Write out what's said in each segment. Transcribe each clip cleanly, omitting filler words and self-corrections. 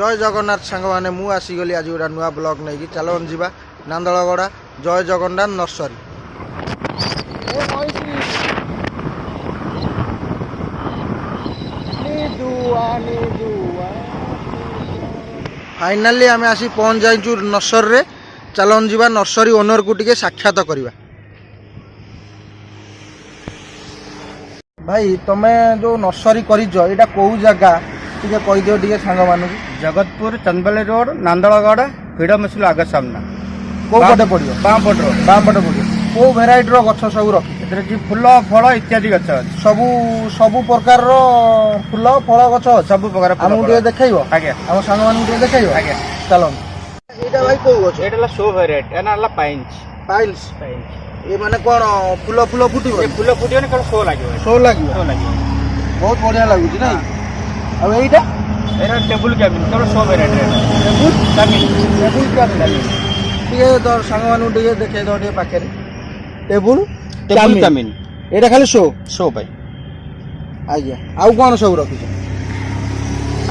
जय जगन्नाथ सांग मैंने मु आसीगली आज गोटे नुआ ब्लॉग नहीं कि चलो जीवा नांदलगड़ा जय जगन्नाथ नर्सरी। फाइनाली आम आसी पहुँच जाइचु नर्सरी। चलन जीवा नर्सरी ओनर को टिके साक्षात करवा। भाई तमे जो नर्सरी करिज एटा कौ जगह टिके कहि दियो टिके सांग मानु। Jagatpur चंदबाली road Nandalgada freedom school आगे सामना को पटे पड़ियो बाम पट रोड बाम पटे पड़ियो। को भेराइटी रो गछ सब रखी एतरे जी फूल फल इत्यादि गछ अछि सबु सबु प्रकार रो फूल फल गछ सब प्रकार फल हमहु टिके देखैबो। आगे हम सांग मानु टिके देखैबो। आगे चलो एटा भाई को गछ एटा शो वेराइटी एना ला पाइंस पाइल्स पाइंस ये माने कोन फूल फूल फुटिबो ए फूल फुटियो ने कोन शो लागियो सो लागियो शो लागियो बहुत बढ़िया लागुची नै। अब एटा एरा टेबल कैबिन केवल show variety table cabin table cabin टिके तो सांग मानु टिके देखे दो टिके पाखे टेबुल टेबल कैबिन एटा खाली शो भाई आज्ञा आउ कोन सब रखी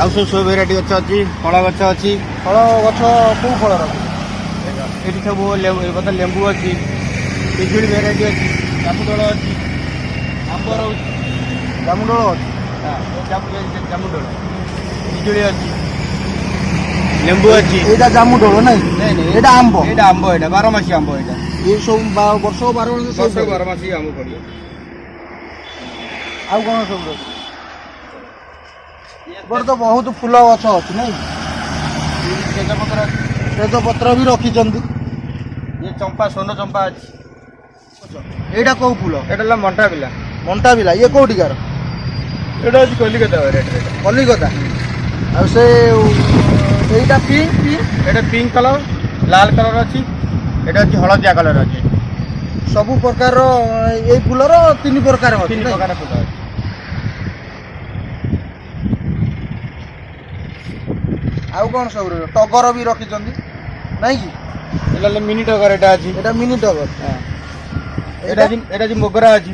आउ शो वेराइटी गछ अछि फल गछ अछि फल गछ को फल रखी एठी सब लेंबू अछि पिजुली वेराइटी अछि जामुडोल अछि आंबर अछि जामुडोल जामुडोल पिजुली अछि लेंबू अछि एटा जामुडोल नै नहीं नहीं एटा आंबो एटा आंबो एटा 12 मासी आंबो एटा ये सब वर्ष 12 वर्ष 12 मासी आंबो पड़ियो आउ कोन सब रखी बर तो बहुत फूल गछ अछि नै तेजपत्र तेज पत्र भी रखी चंदी। ये चंपा सोनो चंपा अछि एटा को फूल एटा ला मंटा बिला मंटा बिला ये कोठी कार एटा अछि कलिकता वेराइटी कलिकता आ से एटा पिंक एटा पिंक कलर लाल कलर अछि एटा अछि हळदिया कलर अछि सब प्रकार ए फूलर तीन प्रकार अछि तीन प्रकार फूल अछि आउ कोन सब टगर भी रखी चंदी नै कि एला मिनी टगर एटा अछि एटा मिनी टगर एटा जी मोगरा अछि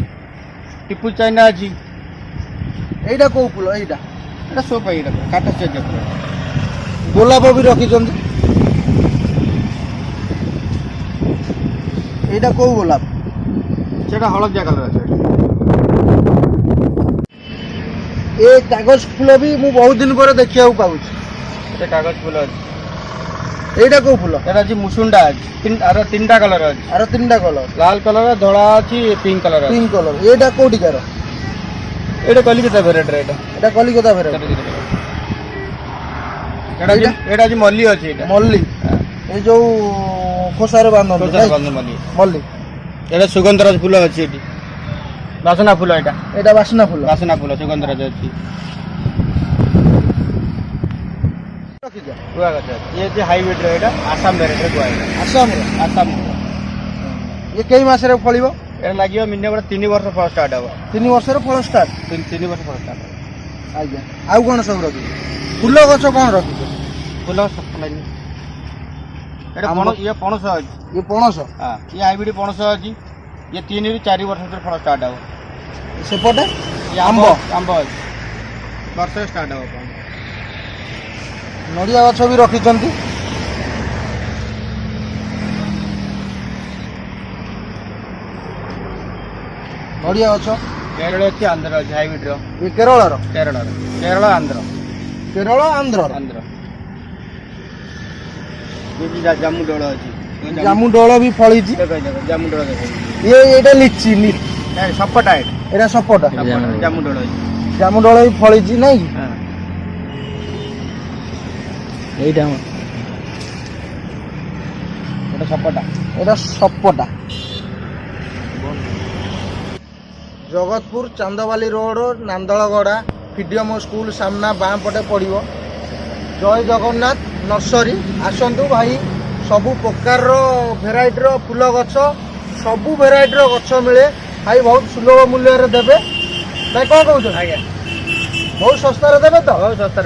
टिपू चाइना अछि एटा को फूल एटा एटा सो पाई एटा काटा चेक गोलाप भी रखी चंदी एटा को गोलाप सेटा हळदिया कलर अछि ए कागज फूल भी मु बहुत दिन पर देखिया पाउछ। एटा कागज फूल अछि एटा को फूल एटा जी मुसुंडा अछि तीनटा कलर अछि आरो तीनटा कलर लाल कलर धड़ा अछि पिंक कलर अछि पिंक कलर एटा कोठी कार एटा कलिकता वेराइटी एटा एटा कलिकता भेरा एटा जी मल्ली अछि एटा मल्ली ए जो खोसारे बांधन मल्ली मल्ली एटा सुगंधराज फूल अछि एटी वासना फूल एटा एटा वासना फूल सुगंधराज अछि रखी जा गुआ गछ ये जे हाइब्रिड रे एटा आसाम वेराइटी गुआ एटा आसाम ये कई मास रे फलिबो एटा लागियो मिनिमम 3 वर्ष फल स्टार्ट हो 3 वर्ष रे फल स्टार्ट 3 वर्ष फल स्टार्ट आज्ञा आउ कोन सब रखी फूल गछ कोन रखी फूल सप्लाई एटा पणस ये पणस अछि ये पणस हां ये हाइब्रिड पणस अछि ये 3 ରୁ 4 वर्ष तक फल स्टार्ट हो सेपटे ये आंबो अछि वर्ष स्टार्ट हो नड़िया गछ भी रखी चंदी नड़िया गछ केरल अछि आंध्र अछि हाइब्रिड रो ये केरल रो केरल आंध्र आंध्र ये जी जामुडोल अछि जामुडोल भी फली छी देखो जामुडोल देखो ये एटा लीची ए सपटा एटा सपोटा जामुडोल अछि जामुडोल भी फली छी नै हां एटा एटा सपोटा Jagatpur Chandbali road Nandalgada freedom school सामना बाम पटे पड़िबो जय जगन्नाथ नर्सरी आसंतु भाई सबु प्रकार भेराइटी रो फूल गछ सबु भेराइटी रो गछ मिले भाई बहुत सुलभ मूल्य रे देबे भाई कोन कहउछ आज्ञा बहुत सस्ता रे देबे तो बहुत सस्ता